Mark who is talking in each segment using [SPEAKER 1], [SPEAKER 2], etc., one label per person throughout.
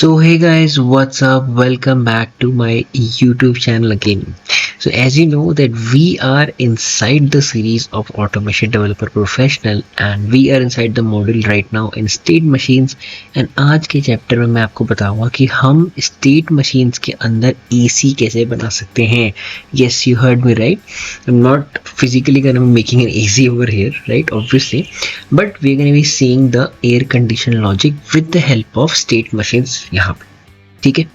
[SPEAKER 1] So hey guys, what's up? Welcome back to my YouTube channel again. So as you know that we are inside the series of Automation Developer Professional and we are inside the module right now in State Machines and आज के chapter में मैं आपको बताऊंगा कि हम State Machines के अंदर AC कैसे बना सकते हैं. Yes, you heard me right. I'm not physically gonna be making an AC over here, right? Obviously, but we're gonna be seeing the air condition logic with the help of State Machines यहाँ पे. ठीक है,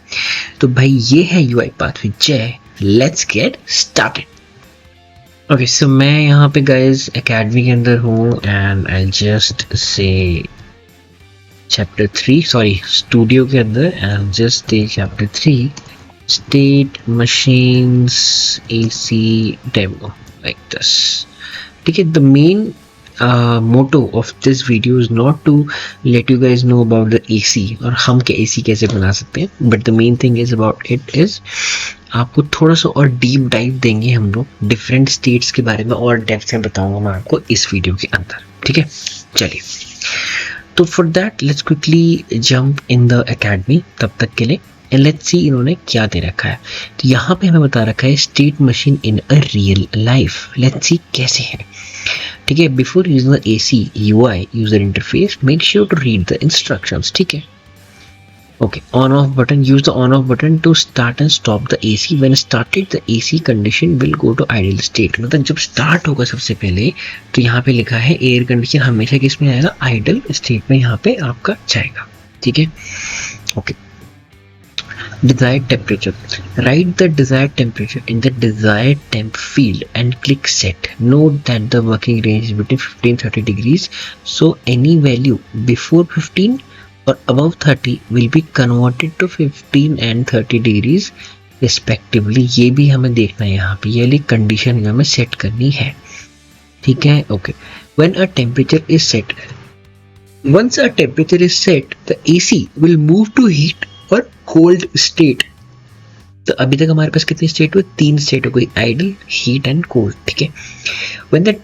[SPEAKER 1] तो भाई ये है UI path with जय. Let's get started. Okay, सो मैं यहाँ पे गाइस एकेडमी के अंदर हूँ एंड आई जस्ट से चैप्टर 3 सॉरी स्टूडियो के अंदर and just they chapter 3 state machines AC demo like this. ठीक है, the main motto of this video is not to let you guys know about the AC और हम के AC कैसे बना सकते हैं, but the main thing is about it is आपको थोड़ा सा और डीप डाइव देंगे हम लोग डिफरेंट स्टेट्स के बारे में और डेप्थ में बताऊंगा मैं आपको इस वीडियो के अंदर. ठीक है, चलिए तो for that let's quickly jump in the academy. तब तक के लिए एंड लेट्स सी इन्होंने क्या दे रखा है. तो यहाँ पे हमें बता रखा है state machine in a real life. Let's see कैसे है. ठीक है, before using the AC UI user interface make sure to read the instructions. ठीक है, okay. On off button, use the on off button to start and stop the AC. When started the AC condition will go to ideal state. मतलब जब start होगा सबसे पहले तो यहाँ पे लिखा है एयर कंडीशन हमेशा किस में आएगा, आइडियल स्टेट में यहाँ पे आपका जाएगा. ठीक है, okay. Desired temperature. Write the desired temperature in the desired temp field and click set. Note that the working range is between 15-30 degrees. So any value before 15 or above 30 will be converted to 15 and 30 degrees respectively. ये भी हमें देखना है यहाँ पे, ये वाली condition हमें सेट करनी है. ठीक है, okay. When a temperature is set, once a temperature is set, the AC will move to heat और कोल्ड स्टेट. तो अभी तक हमारे पास कितनी स्टेट हुई, 3 स्टेट हो गई, आइडल, हीट एंड कोल्ड. ठीक है, when the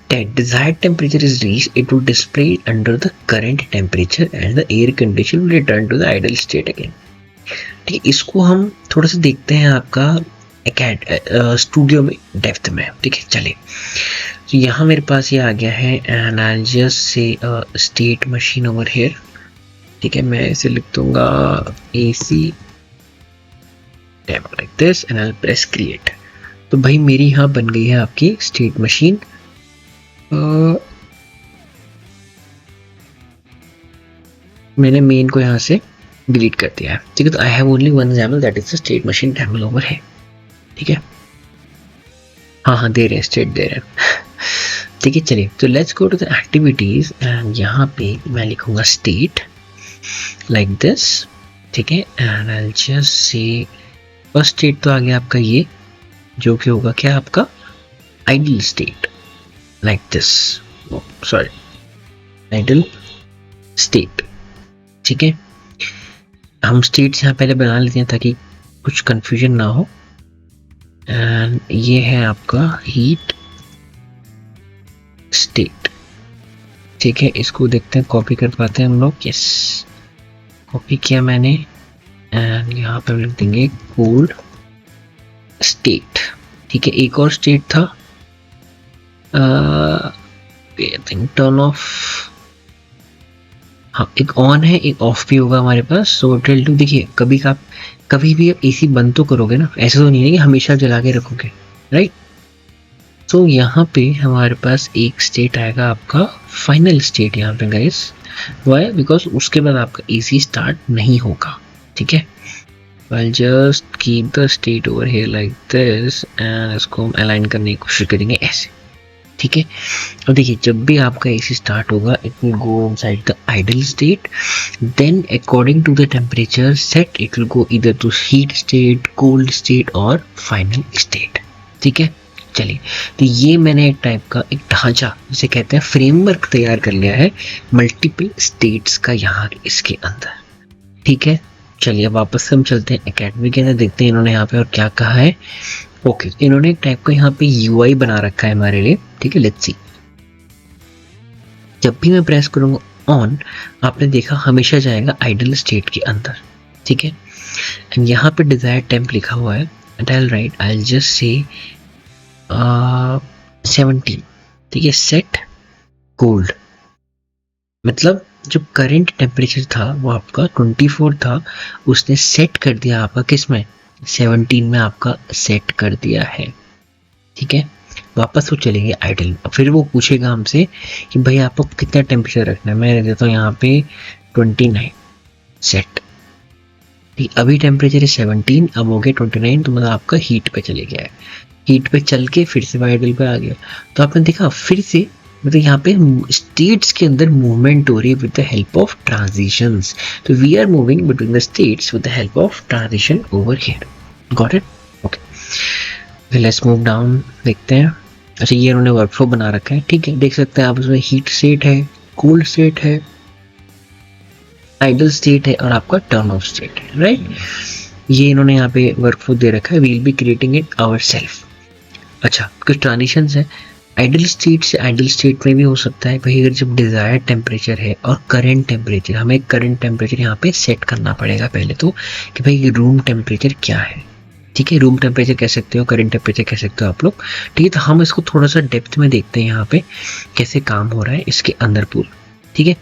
[SPEAKER 1] desired temperature is reached it will display under the current temperature and the air condition will return to the ideal state again. ठीक है, इसको हम थोड़ा सा देखते हैं आपका स्टूडियो में डेप्थ में. ठीक है, चलिए. तो यहाँ मेरे पास ये आ गया है एंड आई जस्ट से स्टेट मशीन ओवर हियर. ठीक है, मैं इसे लिख दूंगा AC demo like this and I press create. तो भाई मेरी यहाँ बन गई है आपकी स्टेट मशीन. मैंने मेन को यहाँ से डिलीट कर दिया है. ठीक है, तो I have only one example that is the state machine demo over है. ठीक है, हाँ दे रहे हैं, स्टेट दे रहे हैं. ठीक है, चलिए तो let's go to the activities and यहाँ पे मैं लिखूंगा स्टेट like this. ठीक है, and I'll just say first state तो आ गया आपका ये, जो कि होगा क्या आपका ideal state like this. Sorry, ideal state. ठीक है, हम स्टेट्स यहाँ पहले बना लेते हैं ताकि कुछ कंफ्यूजन ना हो. एंड ये है आपका हीट स्टेट. ठीक है, इसको देखते हैं कॉपी कर पाते हैं हम लोग. यस, कॉपी किया मैंने एंड यहाँ पर लिख देंगे कोल्ड स्टेट. ठीक है, एक और स्टेट था टर्न ऑफ. हाँ, एक ऑन है, एक ऑफ भी होगा हमारे पास. सो टेल टू, देखिए कभी भी आप AC बंद तो करोगे ना, ऐसा तो नहीं है कि हमेशा जला के रखोगे, राइट. तो यहाँ पे हमारे पास एक स्टेट आएगा आपका फाइनल स्टेट यहाँ पे गाइस. वाई, बिकॉज उसके बाद आपका AC स्टार्ट नहीं होगा. ठीक है, I'll just keep the state over here like this and इसको हम अलाइन करने की कोशिश करेंगे ऐसे. ठीक है, और देखिए जब भी आपका AC स्टार्ट होगा it will go inside the idle state, then according to the temperature set it will go either to heat state, cold state और final state. ठीक है, चलिए तो ये मैंने एक टाइप का एक ढांचा जिसे कहते हैं फ्रेमवर्क तैयार कर लिया है मल्टीपल स्टेट्स का यहाँ इसके अंदर. ठीक है, चलिए वापस से हम चलते हैं एकेडमी के अंदर, देखते हैं इन्होंने यहाँ पे और क्या कहा है. ओके, इन्होंने एक टाइप का यहाँ पे UI बना रखा है हमारे लिए. ठीक है, लेट्स सी. जब भी मैं प्रेस करूँगा ऑन, आपने देखा हमेशा जाएगा आइडल स्टेट के अंदर. ठीक है। एंड यहाँ पे डिजायर्ड टेम्प लिखा हुआ है and I right, I just से 17, ठीक है। सेट कोल्ड, मतलब जो करंट टेम्परेचर था वो आपका 24 था, उसने सेट कर दिया आपका किस में, 17 में आपका सेट कर दिया है, ठीक है। वापस वो चलेंगे आइडल, फिर वो पूछेगा हमसे कि भाई आपको कितना टेम्परेचर रखना है। मैं रख देता हूँ यहाँ पे 29 सेट, ठीक। अभी टेम्परेचर है 17, अब हो गया 29, तो मतलब आपका हीट पे चले गया है। हीट पे चल के फिर से आइडल पे आ गया। तो आपने देखा फिर से, मतलब यहाँ पे स्टेट्स के अंदर मूवमेंट हो रही है with the help of transitions. तो we are moving between the states with the help of transition over here. Got it? Okay, let's move down, देखते हैं। अच्छा, ये उन्होंने वर्कफ्लो बना रखा है, ठीक है। देख सकते हैं आप, उसमें हीट स्टेट है, कोल्ड स्टेट है, आइडल स्टेट है और आपका टर्न ऑफ स्टेट है, राइट। ये इन्होंने यहाँ पे वर्कफ्लो दे रखा है, we will be creating it ourselves. अच्छा, कुछ ट्रांजिशंस है। आइडल स्टेट से आइडल स्टेट में भी हो सकता है भाई, अगर जब डिजायर्ड टेम्परेचर है और करंट टेम्परेचर, हमें करंट टेम्परेचर यहाँ पे सेट करना पड़ेगा पहले तो, कि भाई रूम टेम्परेचर क्या है, ठीक है। रूम टेम्परेचर कह सकते हो, करंट टेम्परेचर कह सकते हो आप लोग, ठीक है। तो हम इसको थोड़ा सा डेप्थ में देखते हैं यहाँ पे कैसे काम हो रहा है इसके अंदर पूल, ठीक है।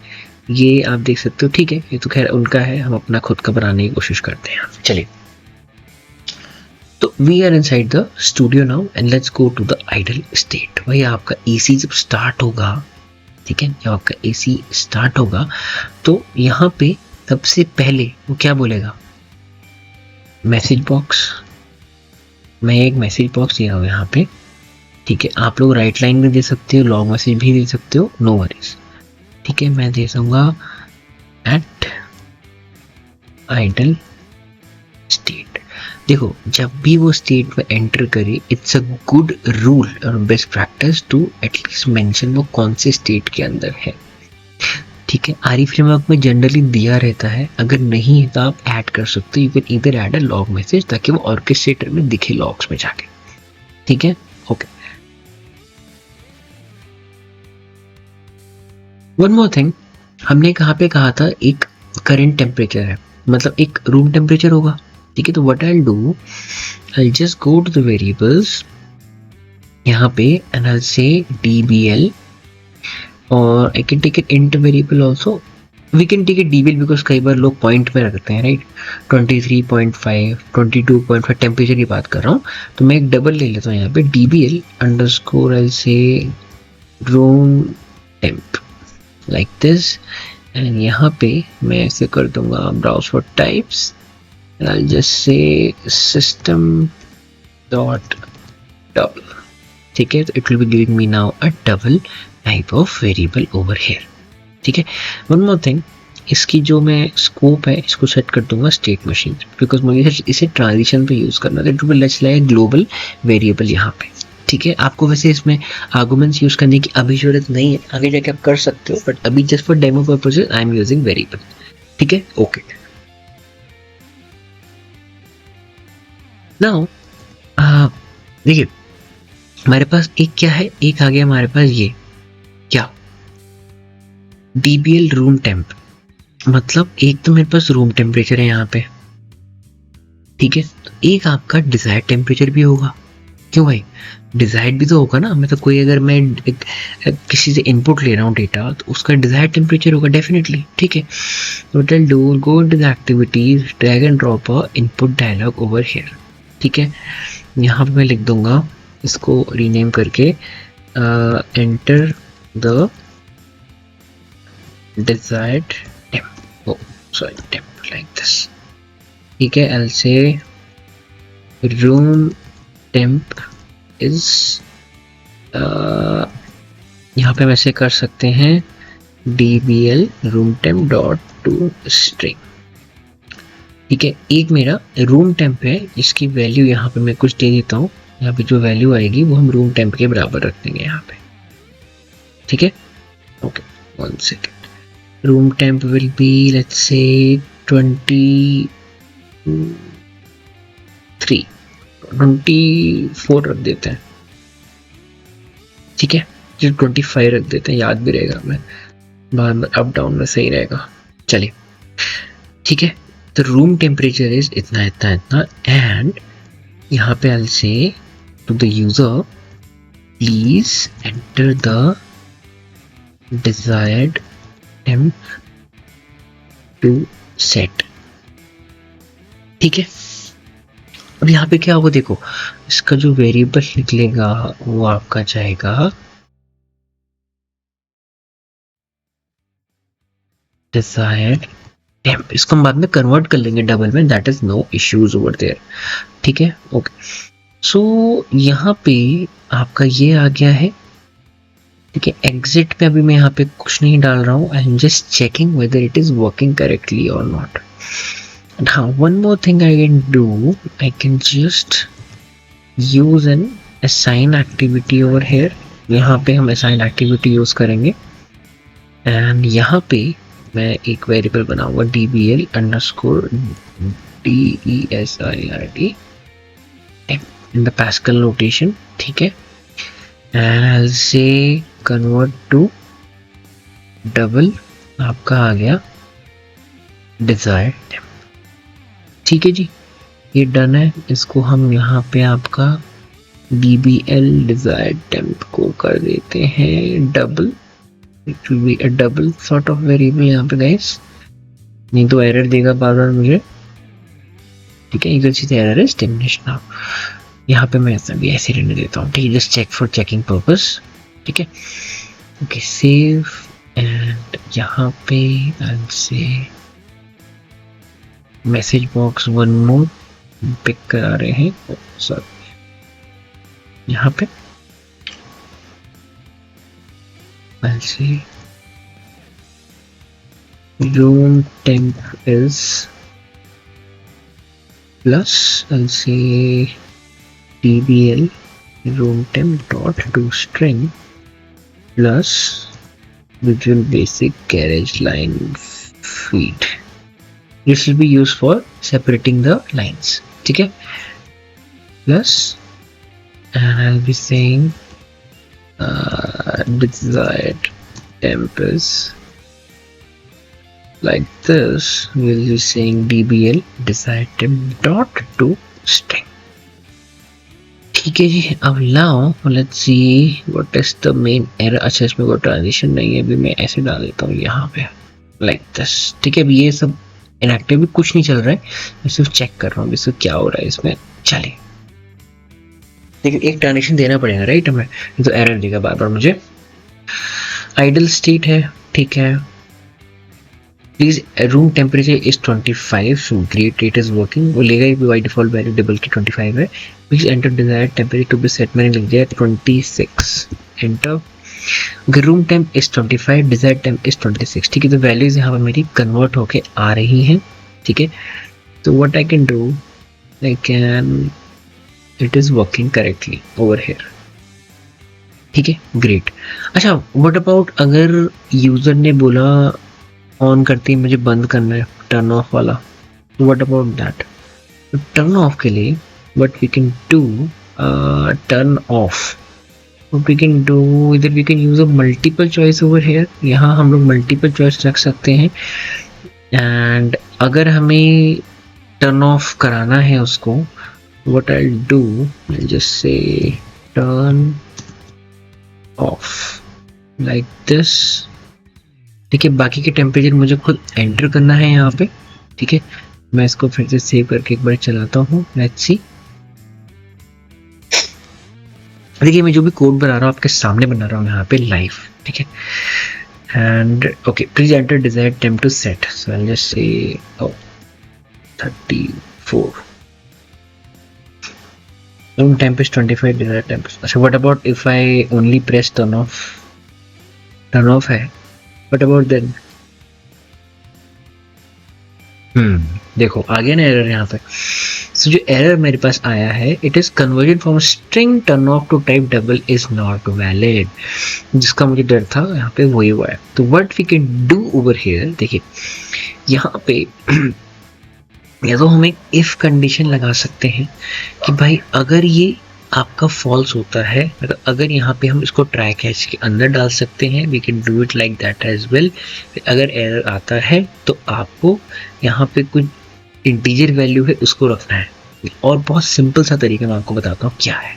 [SPEAKER 1] ये आप देख सकते हो, ठीक है। ये तो खैर उनका है, हम अपना खुद का बनाने की कोशिश करते हैं। चलिए, तो we are inside the studio now and let's go to the idle state. भाई आपका एसी जब स्टार्ट होगा, ठीक है, जब आपका एसी स्टार्ट होगा तो यहाँ पे सबसे पहले वो क्या बोलेगा, मैसेज बॉक्स। मैं एक मैसेज बॉक्स दे रहा हूँ यहाँ पे, ठीक है। आप लोग राइट लाइन में दे सकते हो, लॉन्ग मैसेज भी दे सकते हो, नो वरीज, ठीक है। मैं दे दूंगा एट आइडल स्टेट। देखो, जब भी वो स्टेट में एंटर करे, इट्स अ गुड रूल और best practice to at least mention वो कौन से स्टेट के अंदर है, ठीक है। आरी फ्रेमवर्क में जनरली दिया रहता है, अगर नहीं है तो आप ऐड कर सकते हो। You can either add a log message ताकि वो ऑर्केस्ट्रेटर में दिखे लॉग्स में जाके, ठीक है। ओके, वन मोर थिंग, हमने कहाँ पे कहा था एक करंट टेम्परेचर है, मतलब एक रूम टेम्परेचर होगा, ठीक है। तो what I will do, I just go to the variables यहाँ पे एंड आई से dbl, और I can take it int variable also, we can take it dbl because कई बार लोग पॉइंट में रखते हैं, राइट। 23.5 22.5 टेम्परेचर की बात कर रहा हूँ, तो मैं एक डबल ले लेता हूँ यहाँ पे, dbl underscore I say room temp like this. And यहाँ पे मैं ऐसे कर दूंगा browse for types and I'll just say system dot double, ठीक है। तो it will be giving me now a double type of variable over here, ठीक है। one more thing, इसकी जो मैं स्कोप है इसको सेट कर दूंगा स्टेट मशीन, बिकॉज मुझे इसे ट्रांजिशन पे यूज करना है। तो लेट्स लाइक ग्लोबल वेरिएबल यहाँ पे, ठीक है। आपको वैसे इसमें आर्गुमेंट्स यूज करने की अभी जरूरत नहीं है, आगे जाके आप कर सकते हो, बट अभी just for demo purposes I am using variable, ठीक है। ओके, नाउ देखिए हमारे पास एक क्या है, एक आ गया हमारे पास ये क्या, dbl रूम टेम्प, मतलब एक तो मेरे पास रूम टेम्परेचर है यहाँ पे, ठीक है। तो एक आपका डिजायर्ड टेम्परेचर भी होगा, क्यों भाई, डिजायर्ड भी तो होगा ना, मतलब कोई अगर मैं किसी से इनपुट ले रहा हूँ डेटा, तो उसका डिजायर्ड टेम्परेचर होगा डेफिनेटली, ठीक है। तो tell do go into the activities, drag and drop a input dialog over here, ठीक है। यहाँ पे मैं लिख दूंगा इसको रीनेम करके enter the desired temp, oh sorry temp like this, ठीक है। I'll say room temp is यहाँ पे वैसे कर सकते हैं dbl room temp dot to string, ठीक है। एक मेरा रूम टेम्प है, इसकी वैल्यू यहाँ पे मैं कुछ दे देता हूँ, यहाँ पे जो वैल्यू आएगी वो हम रूम टेम्प के बराबर रख देंगे यहाँ पे, ठीक है। Okay, one second, room temp will be let's say 24 रख देते हैं, ठीक है। 25 रख देते हैं, याद भी रहेगा, मैं बार बार अप डाउन में सही रहेगा। चलिए, ठीक है। द रूम टेम्परेचर इज इतना इतना इतना, एंड यहाँ पे I'll say to the user please enter the desired temp to set. ठीक है, अब यहाँ पे क्या होगा देखो, इसका जो वेरिएबल निकलेगा वो आपका जाएगा desired temp. इसको हम बाद में कन्वर्ट कर लेंगे डबल में, that is no issues over there. ठीक है, ओके. सो यहाँ पे आपका ये आ गया है. ठीक है, एग्जिट पे अभी मैं यहाँ पे कुछ नहीं डाल रहा हूँ. I am just checking whether it is working correctly और not. Now one more thing I can do, I can just use an assign activity over here. यहाँ पे हम assign activity यूज करेंगे एंड यहाँ पे मैं एक वेरिएबल बनाऊंगा dbl underscore desired in the Pascal notation. ठीक है, and I'll say convert to double. आपका आ गया desired temp. ठीक है जी, ये डन है. इसको हम यहाँ पे आपका dbl desired temp को कर देते हैं double. It will be a double sort of variable यहाँ पे गाइस, नहीं तो एरर देगा बार बार मुझे. ठीक है, इधर चीज एरर इज डेफिनेशन. नाउ यहाँ पे मैं ऐसा भी ऐसे रहने देता हूँ. ठीक है, just check for checking purpose. ठीक है, ओके, सेव. एंड यहाँ पे I say message box one more pick करा रहे हैं. सॉरी, यहाँ पे I'll say room temp is plus I'll say dbl room temp dot to string plus Visual Basic garage line feed. This will be used for separating the lines. ठीक है, plus and I'll be saying desired temp is like this. We'll be saying dbl desired temp dot to string. ठीक है जी, अब now let's see what is the main error. अच्छा, इसमें कोई transition नहीं है, अभी मैं ऐसे डाल देता हूँ यहाँ पे like this. ठीक है, अभी ये सब इनएक्टिव भी कुछ नहीं चल रहा है, मैं सिर्फ चेक कर रहा हूँ इसमें क्या हो रहा है इसमें. चलिए, देखिए एक ट्रांजिशन देना पड़ेगा राइट हमें, तो एरर देगा बार बार मुझे. आइडल स्टेट है. ठीक है, please room temperature is 25. So great, it is working. वो लेगा बाई डिफॉल्ट वैल्यू डबल की 25 है. Please enter desired temperature to be set. मैंने लिख दिया 26. एंटर. अगर room temp is 25, desired temp is 26. ठीक है, तो वैल्यूज यहाँ पर मेरी कन्वर्ट होके आ रही हैं. ठीक है, तो what I can do, I can, it is working correctly over here. ठीक है, ग्रेट. अच्छा, व्हाट अबाउट अगर यूजर ने बोला ऑन करते ही मुझे बंद करना है, टर्न ऑफ वाला, what about that? Turn off के लिए what we can do, turn off what we can do, either we can use a multiple choice over here. यहाँ हम लोग मल्टीपल चॉइस रख सकते हैं. एंड अगर हमें टर्न ऑफ कराना है उसको, what I'll do, I'll just say turn off like this. ठीक है, बाकी के टेम्परेचर मुझे खुद एंटर करना है यहाँ पे. ठीक है, मैं इसको फिर से सेव करके एक बार चलाता हूँ. Let's see. देखिए, मैं जो भी कोड बना रहा हूँ आपके सामने बना रहा हूँ यहाँ पे लाइव. ठीक है, and okay, please enter desired temp to set. So I just say 34. Room temp is 25, desired temp. So what about if I only press turn off? Turn off है. What about then? देखो आ गया ना error यहाँ पे. So जो error मेरे पास आया है, it is conversion from string turn off to type double is not valid. जिसका मुझे डर था यहाँ पे वही हुआ है. तो what we can do over here, देखिए यहाँ पे या तो हम एक इफ कंडीशन लगा सकते हैं कि भाई अगर ये आपका फॉल्स होता है, मतलब अगर यहाँ पे हम इसको ट्राई कैच के अंदर डाल सकते हैं, we can do it like that as well. अगर एरर आता है तो आपको यहाँ पे कुछ इंटीजर वैल्यू है उसको रखना है। और बहुत सिंपल सा तरीका मैं आपको बताता हूँ क्या है।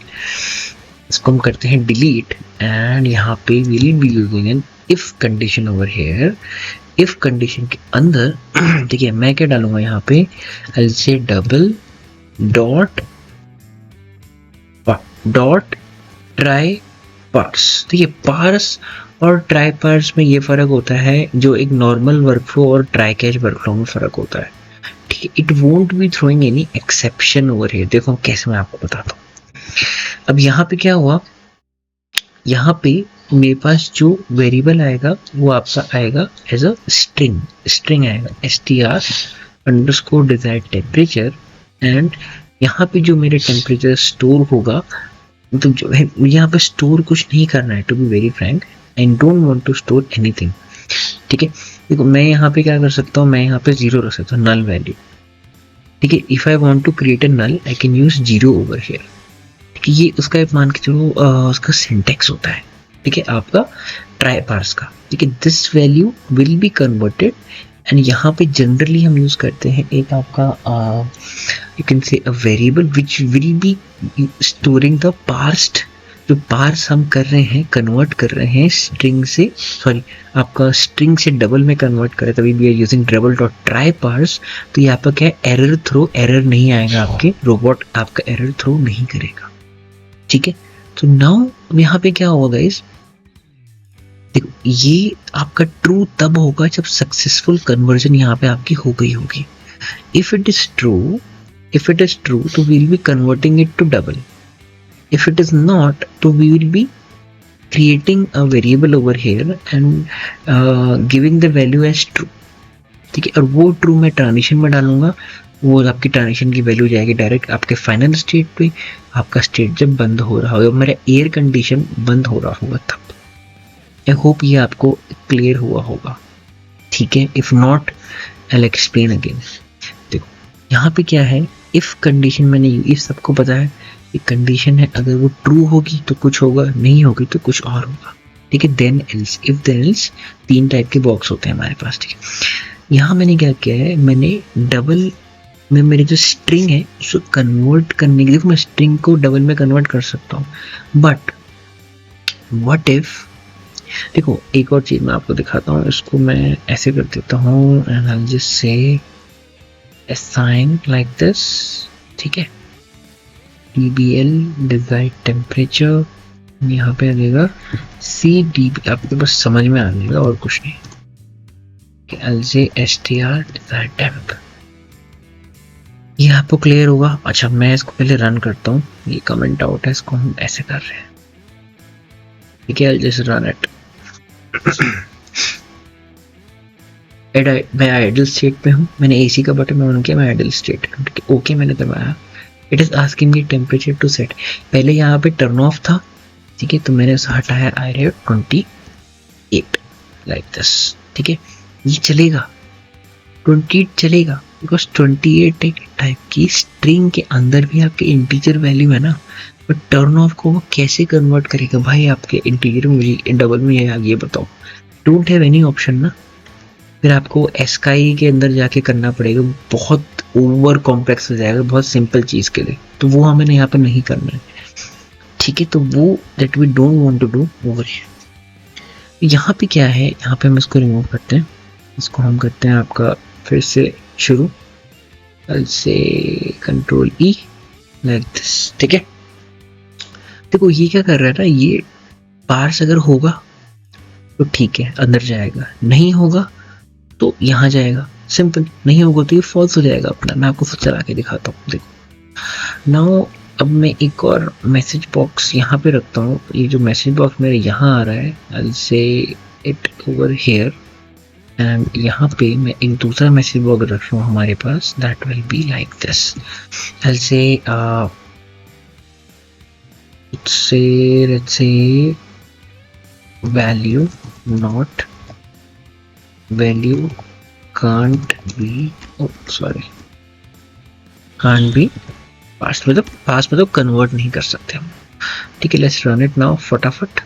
[SPEAKER 1] इसको हम करते हैं डिलीट एंड यहाँ पे will be using an if condition over here. If condition के अंदर देखिए मैं क्या डालूंगा यहाँ पे, I say double dot dot try parse. देखिए पार्स और ट्राई पार्स में ये फर्क होता है जो एक नॉर्मल वर्कफ्लो और ट्राई कैच वर्कफ्लो में फर्क होता है, ठीक है। It won't be throwing any exception over here. देखो कैसे मैं आपको बताता हूँ। अब यहाँ पे क्या हुआ, यहाँ पे मेरे पास जो वेरिएबल आएगा वो आपका आएगा एज अ स्ट्रिंग। स्ट्रिंग आएगा str desired टेम्परेचर एंड यहाँ पे जो मेरे टेम्परेचर स्टोर होगा, मतलब जो है यहाँ पे स्टोर कुछ नहीं करना है, to be very frank I don't want to store anything, ठीक है। देखो मैं यहाँ पे क्या कर सकता हूँ, मैं यहाँ पे 0 रख सकता हूँ, नल वैल्यू, ठीक है। If I want to create a null I can use 0 over here, ठीक है। ये उसका एक मान के चलो उसका सिंटेक्स होता है, ठीक है, आपका ट्राई पार्स का, ठीक है। This value will be converted and यहाँ पे जनरली हम यूज करते हैं एक आपका you can say a variable which will be storing the parsed. जो पार्स हम कर रहे हैं, कन्वर्ट कर रहे हैं स्ट्रिंग से, सॉरी आपका स्ट्रिंग से डबल में कन्वर्ट करें तभी we are using double dot try parse. तो यहाँ पर क्या है, एरर थ्रो, एरर नहीं आएगा, आपके रोबोट आपका एरर थ्रो नहीं करेगा, ठीक है। तो नाउ यहाँ पे क्या होगा गाइस, देखो ये आपका ट्रू तब होगा जब सक्सेसफुल कन्वर्जन यहाँ पे आपकी हो गई होगी। इफ इट इज ट्रू तो we will be converting it to double. If it is not, तो we will be creating a variable over here and giving the value as true, ठीक है। और वो true मैं ट्रांजिशन में डालूंगा, वो आपकी ट्रांजिशन की वैल्यू जाएगी डायरेक्ट आपके फाइनल स्टेट पे। आपका स्टेट जब बंद हो रहा होगा, मेरा एयर कंडीशन बंद हो रहा होगा तब। आई होप ये आपको क्लियर हुआ होगा, ठीक है। If not I will explain again. देखो यहाँ पे क्या है, इफ कंडीशन मैंने इफ सबको पता है, एक कंडीशन है, अगर वो ट्रू होगी तो कुछ होगा, नहीं होगी तो कुछ और होगा, ठीक है। Then else, if then else, 3 type के बॉक्स होते हैं हमारे पास, ठीक है। यहाँ मैंने क्या किया है, मैंने डबल में मेरी जो स्ट्रिंग है उसको कन्वर्ट करने के लिए, मैं स्ट्रिंग को डबल में कन्वर्ट कर सकता हूँ, बट व्हाट इफ, देखो एक और चीज मैं आपको दिखाता हूँ। इसको मैं ऐसे कर देता हूँ and I will just say assign like this, ठीक है। dBl desired temperature, यहाँ पे आ जाएगा CDB, आपके बस समझ में आ जाएगा और कुछ नहीं। LJ STR desired temp, ये आपको क्लियर होगा। अच्छा मैं इसको पहले रन करता हूँ, ये कमेंट आउट है, इसको हम ऐसे कर रहे हैं, ठीक है। जैसे रन इट, मैं आइडल स्टेट पे हूँ, मैंने AC का बटन ऑन किया, मैं आइडल स्टेट में, ठीक है। ओके मैंने दबाया, it is asking me temperature to set. पहले यहाँ पे टर्न ऑफ था, ठीक है, तो मैंने उसे हटाया, आई रेड 28 लाइक दिस, ठीक है। ये चलेगा, 28 चलेगा, बिकॉज 28 एक टाइप की स्ट्रिंग के अंदर भी आपके इंटीजर वैल्यू है ना। बट टर्न ऑफ को वो कैसे कन्वर्ट करेगा भाई आपके इंटीजर में, मुझे डबल में ये बताओ। डोंट हैव एनी ऑप्शन ना, फिर आपको एस्काई के अंदर जाके करना पड़ेगा, बहुत ओवर कॉम्प्लेक्स हो जाएगा बहुत सिंपल चीज़ के लिए, तो वो हमें यहाँ पर नहीं करना है, ठीक है। तो वो that we don't want to do over here. यहाँ पे क्या है, यहाँ पे हम इसको रिमूव करते हैं, इसको हम करते हैं आपका फिर से शुरू से कंट्रोल E लाइक दिस, ठीक है। देखो ये क्या कर रहा है ना, ये पार्स अगर होगा तो ठीक है अंदर जाएगा, नहीं होगा तो यहाँ जाएगा, सिंपल। नहीं होगा तो ये फॉल्स हो जाएगा अपना। मैं आपको फिर चला के दिखाता हूँ, देखो नाउ। अब मैं एक और मैसेज बॉक्स यहाँ पे रखता हूँ, ये जो मैसेज बॉक्स मेरे यहाँ आ रहा है, आई विल से इट ओवर हियर एंड यहाँ पे मैं एक दूसरा मैसेज बॉक्स रख रहा हूँ हमारे पास, that will be like this. I will say let's say value not value can't be पास में तो कन्वर्ट नहीं कर सकते हम, ठीक है। लेट्स रन इट नाउ फटाफट,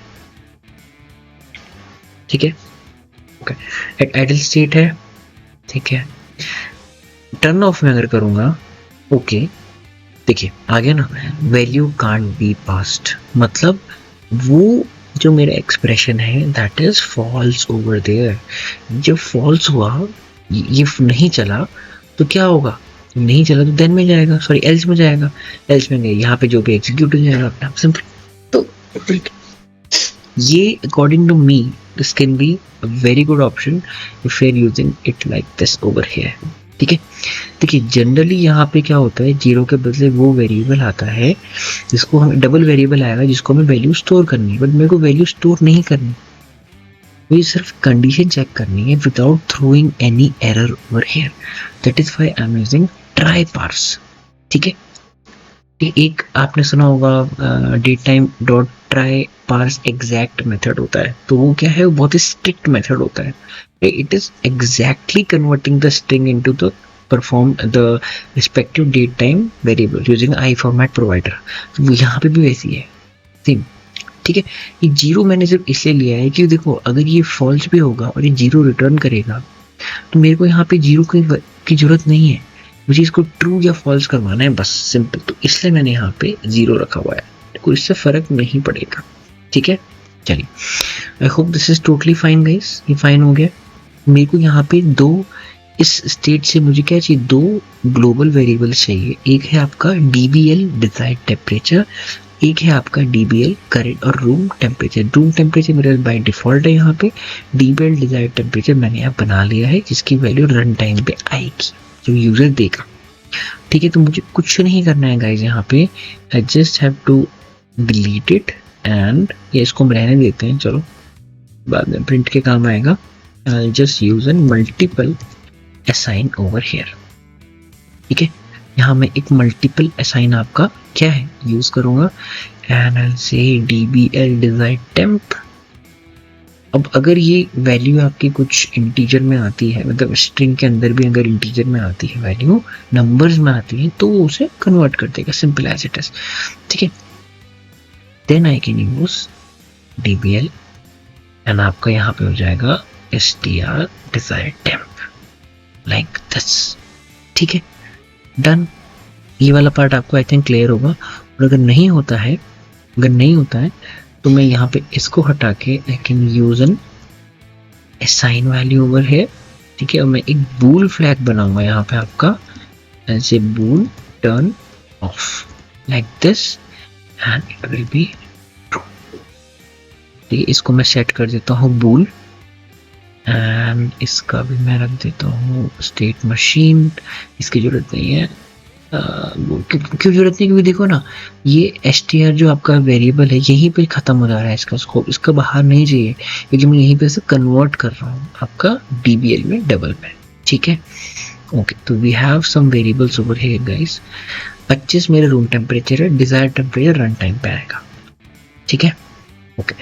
[SPEAKER 1] ठीक है। ओके, एट आइडल स्टेट है, ठीक है। टर्न ऑफ में अगर करूँगा, ओके देखिए आ गया ना, वैल्यू कांट बी पास्ड, मतलब वो जो मेरा एक्सप्रेशन है that is false over there. जब फॉल्स हुआ, ये नहीं चला, तो क्या होगा, नहीं चला तो देन में जाएगा, सॉरी एल्स में जाएगा, एल्स में गए यहाँ पे जो भी एग्जीक्यूट हो जाएगा अपना सिंपल। तो ये according to me this can be a very good option if you are using it like this over here. ठीक है, देखिए जनरली यहाँ पे क्या होता है, जीरो के बदले वो वेरिएबल आता है जिसको हम डबल वेरिएबल आएगा जिसको हमें वैल्यू स्टोर करनी है, बट मेरे को वैल्यू स्टोर नहीं करनी, मुझे सिर्फ कंडीशन चेक करनी है without throwing any error over here. That is why I am using try parse. ठीक है, ये एक आपने सुना होगा date time dot try parse exact method होता है, तो वो क्या है, वो बहुत ही स्ट्रिक्ट मेथड होता है। It is exactly converting the string into the perform the respective date time variable using I format provider. तो वो यहाँ पे भी वैसी है सेम। ठीक है, ये जीरो मैंने सिर्फ इसलिए लिया है कि देखो अगर ये फॉल्स भी होगा और ये जीरो रिटर्न करेगा तो मेरे को यहाँ पे जीरो की जरूरत नहीं है, मुझे इसको ट्रू या फॉल्स करवाना है बस सिंपल, तो इसलिए मैंने यहाँ पे जीरो रखा हुआ है, कोई इससे फर्क नहीं पड़ेगा। ठीक है, चलिए I hope this is totally fine guys, ये फाइन हो गया। मेरे को यहाँ पे दो, इस स्टेट से मुझे क्या चाहिए, दो ग्लोबल वेरिएबल्स चाहिए, एक है आपका DBL डिजायर्ड टेम्परेचर, एक है आपका DBL करेंट और रूम टेम्परेचर। रूम टेम्परेचर मेरा बाय डिफॉल्ट है, यहाँ पे DBL डिजायर्ड टेम्परेचर मैंने यहाँ बना लिया है जिसकी वैल्यू रन टाइम पे आएगी जो यूजर देगा। ठीक है, तो मुझे कुछ नहीं करना है गाइज, यहाँ पे I just have to delete it and ये इसको हम रहने देते हैं, चलो बाद में प्रिंट के काम आएगा। I just use N multiple assign over here. ठीक है, यहाँ मैं एक मल्टीपल असाइन आपका क्या है यूज करूंगा and I say DBL desired temp. अब अगर ये वैल्यू आपकी कुछ इंटीजर में आती है, मतलब स्ट्रिंग के अंदर भी अगर इंटीजर में आती है वैल्यू, नंबर्स में आती है, तो वो उसे कन्वर्ट कर देगा, सिंपल एज इट इज। ठीक है, then I can use DBL and आपका यहाँ पे हो जाएगा str desired temp like this. ठीक है, डन। ये वाला पार्ट आपको आई थिंक क्लियर होगा, और अगर नहीं होता है तो मैं यहाँ पे इसको हटा के आई can use N assign value over here. ठीक है, और मैं एक बूल फ्लैग बनाऊंगा यहाँ पे आपका, ऐसे bool turn off like this and it will be true. ठीक है, इसको मैं सेट कर देता हूँ बूल एंड इसका भी मैं रख देता हूँ स्टेट मशीन, इसकी जरूरत नहीं है। क्यों जरूरत नहीं, क्योंकि देखो ना ये str जो आपका वेरिएबल है यहीं पे खत्म हो जा रहा है इसका स्कोप, इसका बाहर नहीं चाहिए क्योंकि मैं यहीं पे से कन्वर्ट कर रहा हूँ आपका DBL में डबल में। ठीक है, ओके, तो we have some variables over here guys. 25 मेरा रूम टेम्परेचर है, डिजायर्ड टेम्परेचर रन टाइम पे आएगा। ठीक है, ओके,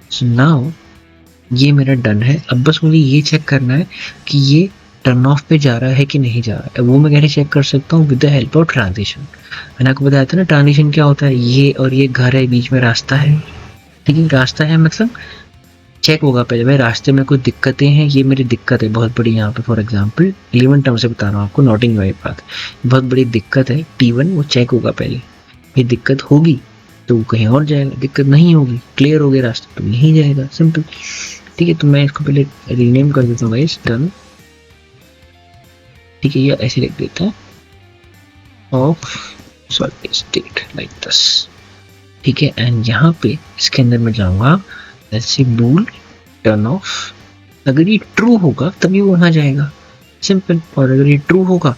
[SPEAKER 1] सो नाउ ये मेरा डन है। अब बस मुझे ये चेक करना है कि ये टर्न ऑफ पे जा रहा है कि नहीं जा रहा है, वो मैं कैसे चेक कर सकता हूँ, with the help of transition. मैंने आपको बताया था ना ट्रांजिशन क्या होता है, ये और ये घर है, बीच में रास्ता है। ठीक है, रास्ता है मतलब चेक होगा पहले भाई रास्ते में कोई दिक्कतें हैं, ये मेरी दिक्कत है बहुत बड़ी यहाँ पे, फॉर एग्जाम्पल 11 टर्म से बता रहा हूँ आपको, नॉटिंग वाली बात, बहुत बड़ी दिक्कत है T1, वो चेक होगा पहले, ये दिक्कत होगी तो कहीं और जाएगा, दिक्कत नहीं होगी क्लियर हो गया रास्ता तो यहीं जाएगा, सिंपल। ठीक है, तो मैं इसको पहले रीनेम कर देता हूँ गाइस, डन। ठीक है, ये ऐसे लिख देता है of sorry state like this. ठीक है, एंड यहाँ पे इसके अंदर मैं जाऊँगा ऐसे बूल टर्न ऑफ, अगर ये ट्रू होगा तभी वो वहाँ जाएगा, सिंपल। और अगर ये ट्रू होगा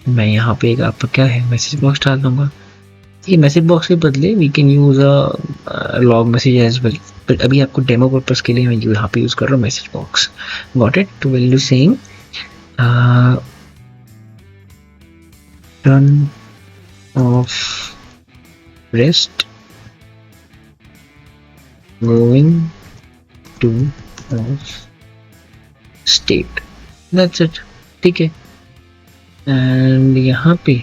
[SPEAKER 1] मैं यहाँ पे एक आपका क्या है मैसेज बॉक्स डाल दूंगा। ये मैसेज बॉक्स के बदले we can use a log message as well, but अभी आपको डेमो पर्पस के लिए मैं यहाँ पे यूज कर रहा हूँ message box. Got it, to value saying turn off rest going to off state, that's it। ठीक है, एंड यहाँ पे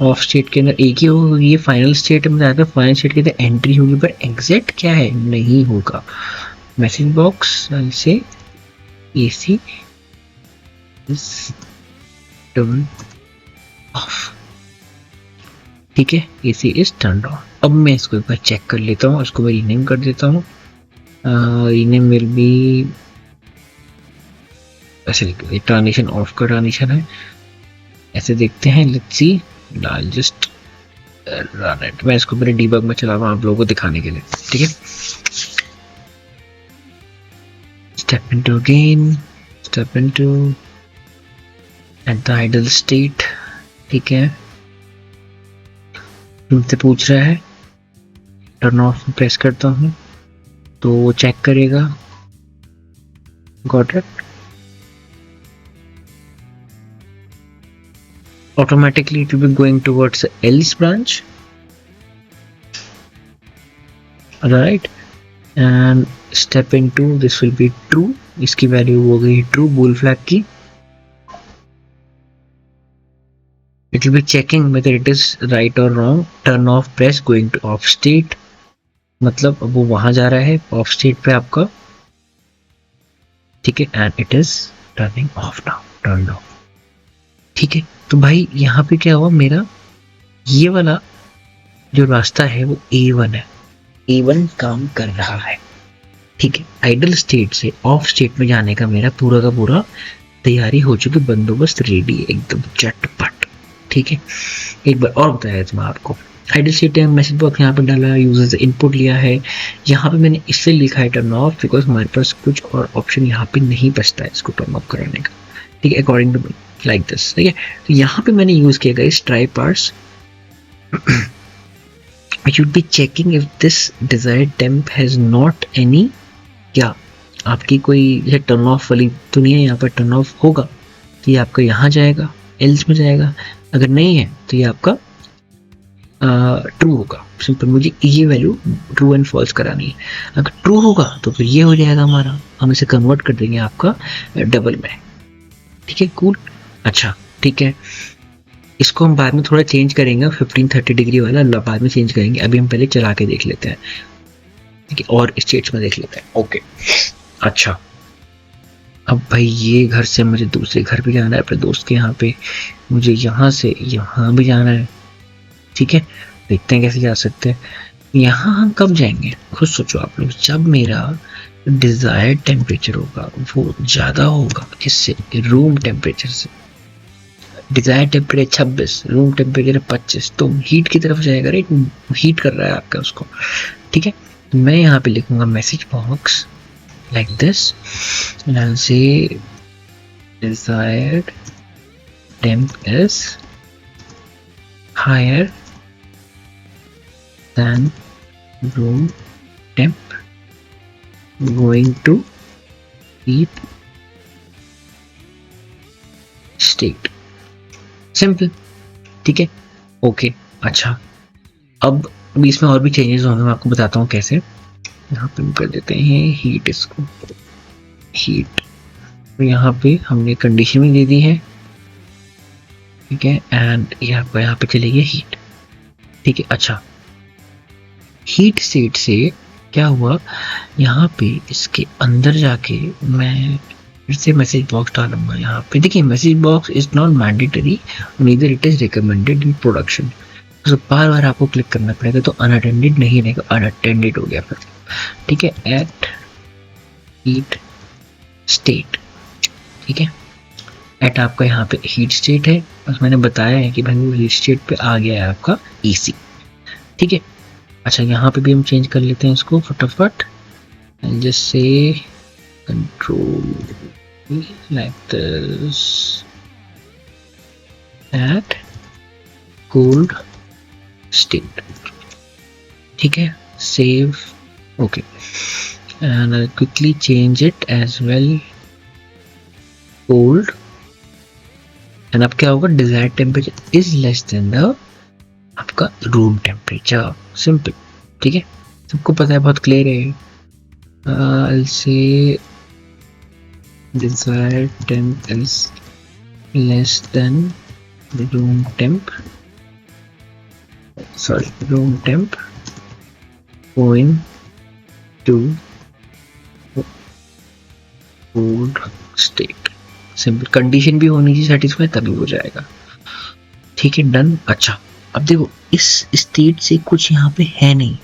[SPEAKER 1] ऑफ स्टेट के अंदर एक ही होगा, ये फाइनल स्टेट में जाता है, फाइनल स्टेट के अंदर एंट्री होगी पर एग्जैक्ट क्या है नहीं होगा। मैसेज बॉक्स से AC टर्न ऑफ। ठीक है, एसी इज टर्न ऑन। अब मैं इसको एक बार चेक कर लेता हूँ, इसको मैं रीनेम कर देता हूँ। रीनेम विल बी ऐसे लिख, ट्रांजिशन ऑफ का ट्रांजिशन है, ऐसे देखते हैं। Let's see, I just run it. मैं इसको मेरे डीबग में चला रहा हूँ आप लोगों को दिखाने के लिए। ठीक है, step into again, step into at the idle state. ठीक है, तुमसे पूछ रहा है, टर्न ऑफ प्रेस करता हूँ तो वो चेक करेगा। Got it. Automatically it will be going towards the else branch, right? And step into this will be true, इसकी वैल्यू हो गई ट्रू बुल फ्लैग की। It will be checking whether it is right or wrong. Turn off press going to off state, मतलब अब वो वहां जा रहा है ऑफ स्टेट पे आपका। ठीक है, and it is turning of now, turn off. ठीक है, तो भाई यहाँ पे क्या हुआ, मेरा ये वाला जो रास्ता है वो A1 है, A1 काम कर रहा है। ठीक है, आइडल स्टेट से ऑफ स्टेट में जाने का मेरा पूरा का पूरा तैयारी हो चुकी, बंदोबस्त रेडी है एकदम चटपट। ठीक है, एक बार और बताया था मैं आपको, आइडल स्टेट मैसेज बॉक्स यहाँ पे डाला, यूजर से इनपुट लिया है। यहाँ पे मैंने इससे लिखा है टर्न ऑफ, बिकॉज हमारे पास कुछ और ऑप्शन यहाँ पे नहीं बचता है इसको टर्न ऑफ कराने का। ठीक है, अकॉर्डिंग टू लाइक दिस। ठीक है, तो यहाँ पे मैंने यूज किया guys try parse. I should be checking if this desired temp has not any, क्या आपकी कोई ये टर्न ऑफ वाली तो नहीं है, यहाँ पर टर्न ऑफ होगा तो ये आपका यहाँ जाएगा, एल्स में जाएगा। अगर नहीं है तो ये आपका ट्रू होगा। सिंपल, मुझे ये वैल्यू ट्रू एंड फॉल्स करानी है। अगर ट्रू होगा तो फिर ये हो जाएगा हमारा, हम इसे कन्वर्ट कर देंगे आपका डबल में। ठीक है, कूल। अच्छा ठीक है, इसको हम बाद में थोड़ा चेंज करेंगे, 15-30 डिग्री वाला बाद में चेंज करेंगे। अभी हम पहले चला के देख लेते हैं। ठीक है, और स्टेट्स में देख लेते हैं। ओके, अच्छा अब भाई ये घर से मुझे दूसरे घर पे जाना है, अपने दोस्त के यहाँ पे, मुझे यहाँ से यहाँ भी जाना है। ठीक है, देखते हैं कैसे जा सकते हैं। यहाँ हम कब जाएंगे खुद सोचो आप लोग, जब मेरा डिजायर्ड टेम्परेचर होगा वो ज़्यादा होगा किससे, रूम टेम्परेचर से। डिजायर्ड टेम्परेचर 26, रूम टेम्परेचर 25, तो हीट की तरफ जाएगा, राइट? हीट कर रहा है आपका उसको। ठीक है, तो मैं यहाँ पे लिखूंगा message box like this, and I will से desired temp is higher than room temp going to heat state। Simple, ठीक है, ओके। अच्छा, अब इसमें और भी चेंजेस होंगे, मैं आपको बताता हूँ कैसे। यहाँ पे हम कर देते हैं हीट, इसको हीट, तो यहाँ पे हमने कंडीशन भी दे दी है। ठीक है, एंड यहाँ पे चलेगी हीट। ठीक है, अच्छा हीट स्टेट से क्या हुआ, यहाँ पे इसके अंदर जाके मैं फिर से मैसेज बॉक्स डालूंगा। यहाँ पे देखिए, message box is not mandatory, neither it is recommended in production. तो बार बार आपको क्लिक करना पड़ेगा, तो अनअटेंडेड नहीं रहेगा, अनअटेंडेड हो गया फिर। ठीक है, एट हीट स्टेट। ठीक है, एट आपका यहाँ पे हीट स्टेट है, बस मैंने बताया है कि भाई वो हीट स्टेट पे आ गया है आपका एसी। ठीक है, अच्छा यहाँ पे भी हम चेंज कर लेते हैं इसको फटाफट, जैसे control like this at cold state. ठीक है, save, okay, and I quickly change it as well cold. And अब क्या होगा, desired temperature is less than the आपका रूम टेम्परेचर। सिंपल, ठीक है, सबको पता है, बहुत क्लियर है। I'll say desired temp is less than the room temp, room temp going to cold state। Simple, condition भी होनी चाहिए सेटिस्फाई तभी हो जाएगा। ठीक है, डन। अच्छा, अब देखो इस स्टेट से कुछ यहाँ पे है नहीं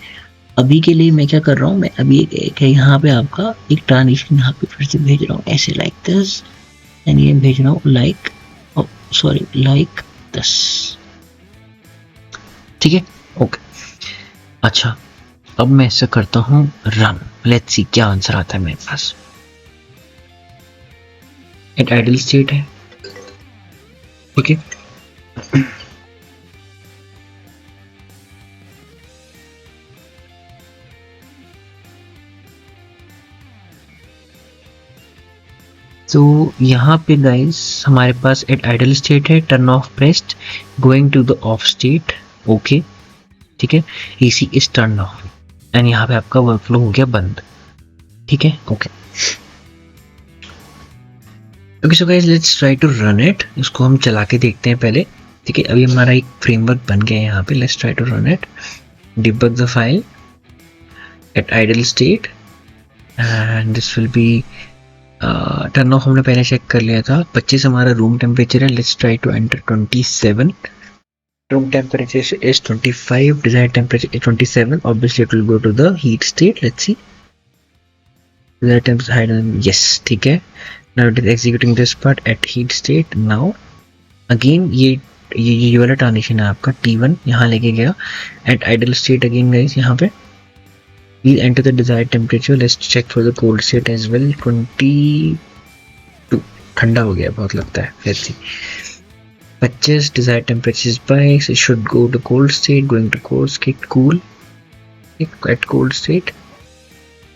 [SPEAKER 1] अभी के लिए। मैं क्या कर रहा हूँ, मैं अभी एक यहाँ पे आपका एक ट्रांजिशन यहाँ पे फिर से भेज रहा हूँ ऐसे लाइक दिस, एंड ये भेज रहा हूँ लाइक, सॉरी लाइक दिस। ठीक है, ओके। अच्छा, अब मैं ऐसा करता हूँ रन, लेट्स सी क्या आंसर आता है मेरे पास। एक आइडल स्टेट है, ठीक है। तो यहाँ पे गाइस हमारे पास एट आइडल स्टेट है, turn off pressed, going to the off state, okay, ठीक है। AC is turn off and यहाँ पे आपका वर्कफ्लो हो गया बंद, ठीक है, okay. Okay so guys let's try to run it, इसको हम चला के देखते हैं पहले, ठीक है। अभी हमारा एक फ्रेमवर्क बन गया है यहाँ पे, let's try to run it, debug the file at idle state and this will be turn off हमने पहले चेक कर लिया था। 25 हमारा रूम टेम्परेचर है, let's try to enter 27। Room temperature is 25, desired temperature is 27, obviously it will go to the heat state, let's see, desired temperature higher than, yes, ठीक है। now it is executing this part at heat state। now again ये वाला transition है आपका T1 यहाँ लेके गया at idle state again guys, यहाँ पे please enter the desired temperature, let's check for the cold state as well, 22, ठंडा हो गया बहुत लगता है, let's see, 25 desired temperature is spikes, it should go to cold state, going to cold state, cool at cold state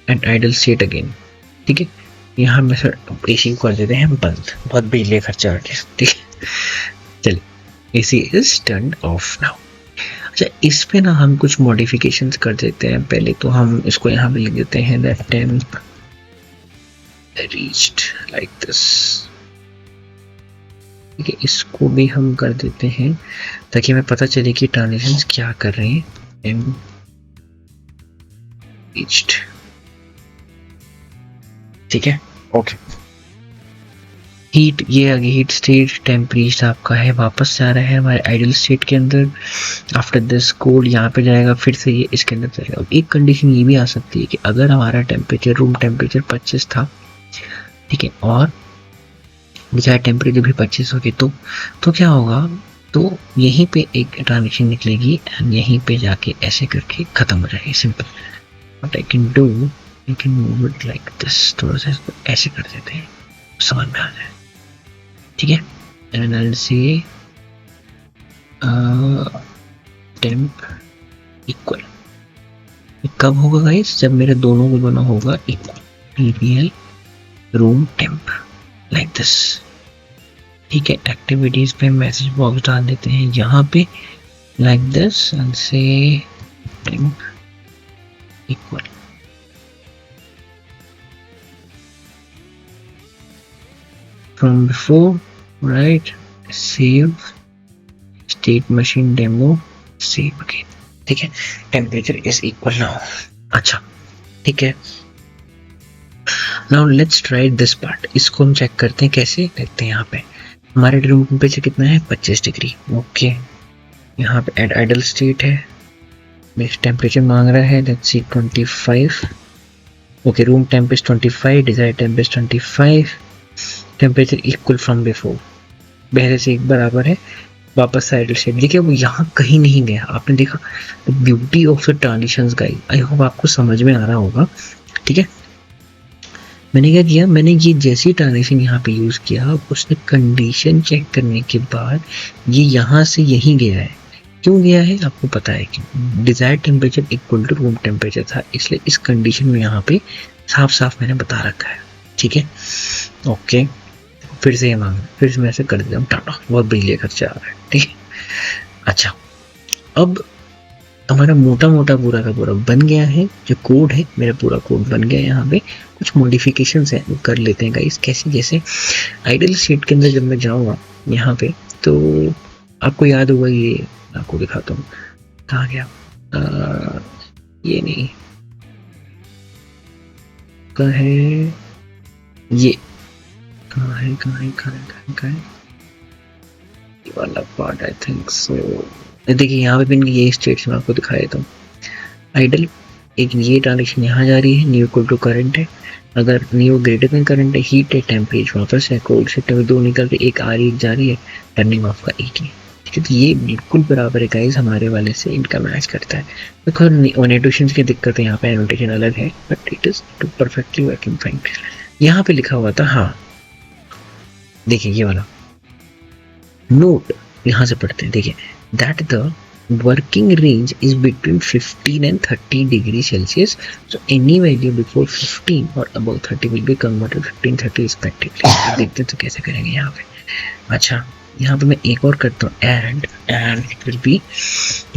[SPEAKER 1] and idle state again, ठीक है। यहाँ में सर एसी को कर देते हैं बंद, बहुत बिजली खर्चा है, ठीक है। चलिए AC is turn of now. अच्छा, इस पे ना हम कुछ मॉडिफिकेशंस कर देते हैं। पहले तो हम इसको यहाँ पे लिख देते हैं that temp reached like this, ठीक है। इसको भी हम कर देते हैं ताकि हमें पता चले कि ट्रांजिशंस क्या कर रहे हैं। टेम्प रीच्ड, ठीक है, ओके। हीट, ये आगे हीट स्टेट, टेम्परेचर आपका है वापस से आ रहा है हमारे आइडल स्टेट के अंदर। आफ्टर दिस कोल्ड यहाँ पे जाएगा, फिर से ये इसके अंदर चलेगा। एक कंडीशन ये भी आ सकती है कि अगर हमारा टेम्परेचर रूम टेम्परेचर 25 था, ठीक है, और डिजायर्ड टेम्परेचर भी 25 होगी, तो क्या होगा, तो यहीं पे एक ट्रांजिशन निकलेगी एंड यहीं पे जाके ऐसे करके खत्म हो जाएगी, simple. What I can do, I can move it like this, थोड़ा सा इसको ऐसे कर देते हैं, समझ में आ जाए, ठीक है। एंड आई विल से टेम्प इक्वल, कब होगा गाइस, जब मेरे दोनों को दोनों होगा equal, TPL room temp like this, ठीक है। एक्टिविटीज पे मैसेज बॉक्स डाल देते हैं यहाँ पे लाइक दिस एंड से temp equal, from before, right, save state machine demo, save again, ठीक है। टेम्परेचर इज इक्वल नाउ, अच्छा, ठीक है। Now let's try this part, इसको हम चेक करते हैं कैसे, देखते हैं यहाँ पे हमारे रूम टेम्परेचर कितना है, 25 डिग्री, ओके। यहाँ पे एट आइडल स्टेट है, टेम्परेचर मांग रहा है, let's see 25, okay. Room temp is 25, desired temp is 25, temperature equal from before, पहले से एक बराबर है, वापस आइडल स्टेट। देखिए वो यहाँ कहीं नहीं गया, आपने देखा beauty of the transitions guys, I hope आपको समझ में आ रहा होगा, ठीक है। मैंने क्या किया, मैंने ये जैसी ट्रांजिशन यहाँ पे यूज़ किया, उसने कंडीशन चेक करने के बाद ये यहाँ से यहीं गया है। क्यों गया है आपको पता है कि desired temperature equal to room temperature था, इसलिए इस कंडीशन में यहाँ पे साफ साफ मैंने बता रखा है, ठीक है, ओके। फिर से ये मांग, फिर से मैं ऐसे कर देता हूँ टाटा, बहुत बिजली खर्चा आ रहा है, ठीक है। अच्छा, अब हमारा मोटा मोटा पूरा का पूरा बन गया है, जो कोड है मेरा पूरा कोड बन गया है। यहाँ पे कुछ मॉडिफिकेशंस हैं वो कर लेते हैं गाइस, कैसे, जैसे आइडल स्टेट के अंदर जब मैं जाऊँगा यहाँ पे, तो आपको याद होगा, ये आपको दिखाता हूँ, कहाँ गया, ये नहीं, कहाँ है ये, कहाँ है ये वाला पार्ट, आई थिंक सो। देखिए यहाँ पे भी ये स्टेट्स मैं आपको दिखा देता हूँ। आइडल, एक ये ट्रांजेक्शन यहाँ जा रही है, न्यू इक्वल टू करंट है, अगर न्यू ग्रेटर देन करंट है, हीट है, टेम्परेचर वापस है, कोल्ड से टेम्परेचर दो निकल के एक आ रही एक जा रही है, टर्निंग ऑफ का एक ही। ठीक है, तो ये बिल्कुल बराबर है गाइस, हमारे वाले से इनका मैच करता है। देखो नोटेशंस की दिक्कत है, यहाँ पे नोटेशन अलग है, but it is perfectly working fine. यहाँ पे लिखा हुआ था, हाँ देखिए ये वाला नोट, यहाँ से पढ़ते हैं, देखिए that the working range is between 15 and 30 degree Celsius, so any value before 15 or above 30 will be converted 15-30 respectively। देखते हैं तो कैसे करेंगे यहाँ पे। अच्छा यहाँ पे मैं एक और करता हूँ, and it will be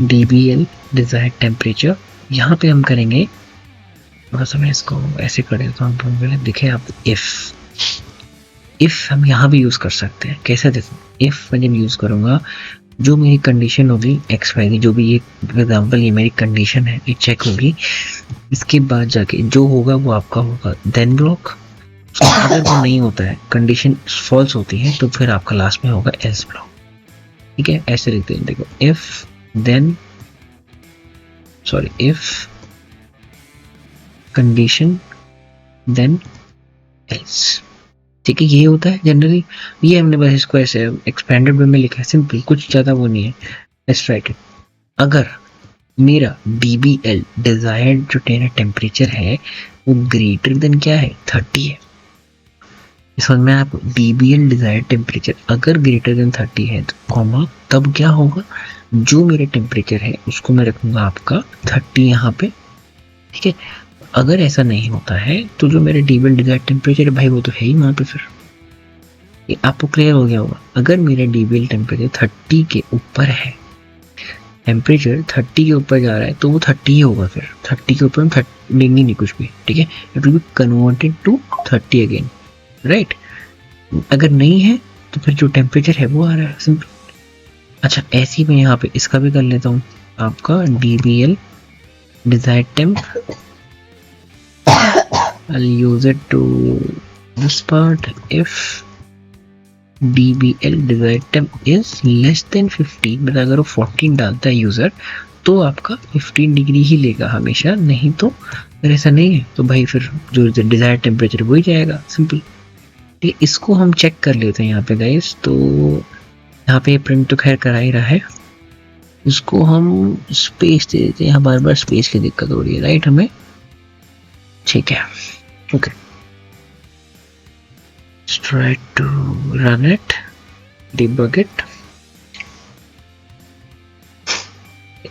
[SPEAKER 1] dBl desired temperature। यहाँ पे हम करेंगे, बस मैं इसको ऐसे कर देता हूँ, देखें आप, if हम यहाँ भी यूज़ कर सकते हैं, कैसे देखो, if मैं जब यूज़ करूँगा, जो मेरी कंडीशन होगी एक्स वाई की, जो भी ये एग्जांपल ये मेरी कंडीशन है, ये चेक होगी, इसके बाद जाके जो होगा वो आपका होगा देन ब्लॉक। अगर वो नहीं होता है, कंडीशन फॉल्स होती है, तो फिर आपका लास्ट में होगा एल्स ब्लॉक। ठीक है, ऐसे लिखते हैं, देखो इफ कंडीशन देन एल्स। ठीक है, ये होता है जनरली, ये हमने बस इसको ऐसे एक्सपेंडेड वे में लिखा है, सिंपल, कुछ ज़्यादा वो नहीं है। Let's write it. अगर मेरा DBL डिजायर्ड जो टेम्परेचर है वो ग्रेटर देन क्या है, 30 है। समझ में आपको, DBL डिजायर्ड टेम्परेचर अगर ग्रेटर देन 30 है तो कॉमा, तब क्या होगा, जो मेरा टेम्परेचर है उसको मैं रखूंगा आपका 30 यहाँ पे। ठीक है, अगर ऐसा नहीं होता है तो जो मेरे DBL डिजायर्ड टेम्परेचर है भाई वो तो है ही वहाँ पे। फिर ये आपको क्लियर हो गया होगा, अगर मेरा DBL टेम्परेचर 30 के ऊपर है, टेम्परेचर 30 के ऊपर जा रहा है तो वो 30 ही होगा। फिर 30 के ऊपर हम लेंगे नहीं कुछ भी। ठीक है, it will be converted to 30 again, right. अगर नहीं है तो फिर जो टेम्परेचर है वो आ रहा है, सिंपल। अच्छा ऐसे ही मैं यहाँ पे इसका भी कर लेता हूँ, आपका DBL desired temp, I'll use it to this part, if DBL desired temp is less than 15, मतलब अगर वो 14 डालता है यूज़र तो आपका 15 डिग्री ही लेगा हमेशा, नहीं तो अगर ऐसा नहीं है तो भाई फिर जो डिज़ायर्ड टेम्परेचर वही जाएगा, सिंपल। ठीक है, इसको हम चेक कर लेते हैं यहाँ पे गाइस। तो यहाँ पे प्रिंट तो खैर करा ही रहा है, इसको हम स्पेस दे देते हैं, यहाँ बार बार स्पेस की दिक्कत हो रही है, राइट हमें। ठीक है, okay, try to run it, debug it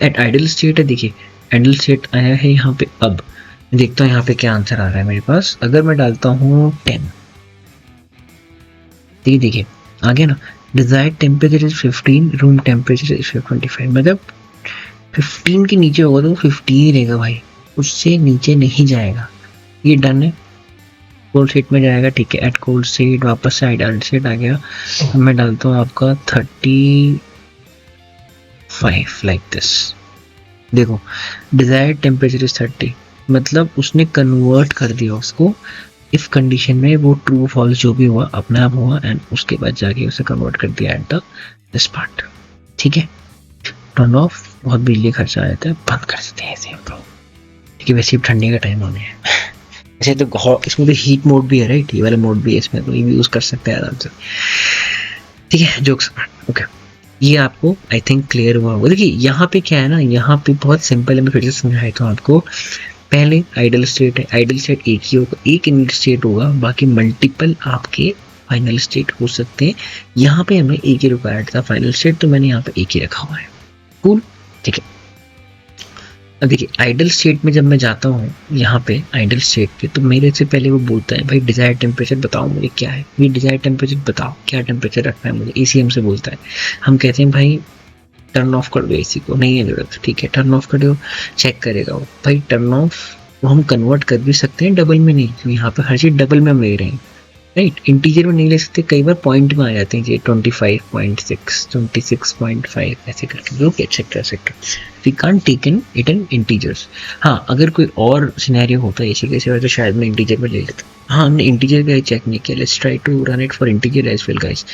[SPEAKER 1] at idle state है। देखिए idle state आया है यहाँ पे, अब देखता हूँ यहाँ पे क्या आंसर आ रहा है मेरे पास। अगर मैं डालता हूँ 10, देखिए आ गया ना, desired temperature is 15, room temperature is 25, मतलब 15 के नीचे होगा तो 15 ही रहेगा भाई, उससे नीचे नहीं जाएगा। ये डन है, कोल्ड स्टेट में जाएगा। ठीक है, एट कोल्ड स्टेट वापस से आइडल स्टेट आ गया। मैं डालता हूँ आपका 35 लाइक दिस। देखो डिजायर्ड टेम्परेचर इज 30, मतलब उसने कन्वर्ट कर दिया उसको, इफ कंडीशन में वो ट्रू फॉल्स जो भी हुआ अपने आप हुआ, एंड उसके बाद जाके उसे कन्वर्ट कर दिया एट द दिस पार्ट। ठीक है, टर्न ऑफ, बहुत बिजली खर्चा आ जाता है, बंद कर सकते हैं ऐसे हम लोग। ठीक है, वैसे ठंडे का टाइम होने है, ऐसे तो इसमें तो हीट मोड भी है, राइट, ये वाला मोड भी है इसमें, तो ये भी यूज कर सकते हैं आराम से। ठीक है, जोक्स ओके, ये आपको आई थिंक क्लियर हुआ होगा। देखिए यहाँ पे क्या है ना, यहाँ पे बहुत सिंपल है, मैं फिर से समझाया तो आपको। पहले आइडल स्टेट है, आइडल स्टेट एक ही होगा, एक इनिशियल स्टेट होगा, बाकी मल्टीपल आपके फाइनल स्टेट हो सकते हैं। यहाँ पे हमें एक ही रिक्वायर्ड था फाइनल स्टेट, तो मैंने यहाँ पे एक ही रखा हुआ है, कूल। ठीक है, अब देखिए आइडल स्टेट में जब मैं जाता हूँ यहाँ पे आइडल स्टेट पे, तो मेरे से पहले वो बोलता है भाई डिजायर्ड टेम्परेचर बताओ मुझे क्या है, ये डिजायर्ड टेम्परेचर बताओ क्या टेम्परेचर रखना है मुझे, एसी हमसे बोलता है। हम कहते हैं भाई टर्न ऑफ कर दो एसी को, नहीं है जरूरत, ठीक है टर्न ऑफ कर दो, चेक करेगा वो भाई टर्न ऑफ। वो हम कन्वर्ट कर भी सकते हैं, डबल में नहीं, तो यहाँ पे हर चीज़ डबल में हम ले रहे हैं, राइट। इंटीजर में नहीं ले सकते, कई बार पॉइंट में आ जाते हैं, ये 25.6, 26.5 ऐसे करके, okay etcetera etcetera. We can't take in it in integers. हाँ, अगर कोई और सिनेरियो होता है इसी कैसे होता, तो शायद मैं इंटीजर में ले लेता। हाँ, हमने इंटीजर का चेक नहीं किया। Let's try to run it for integer as well guys.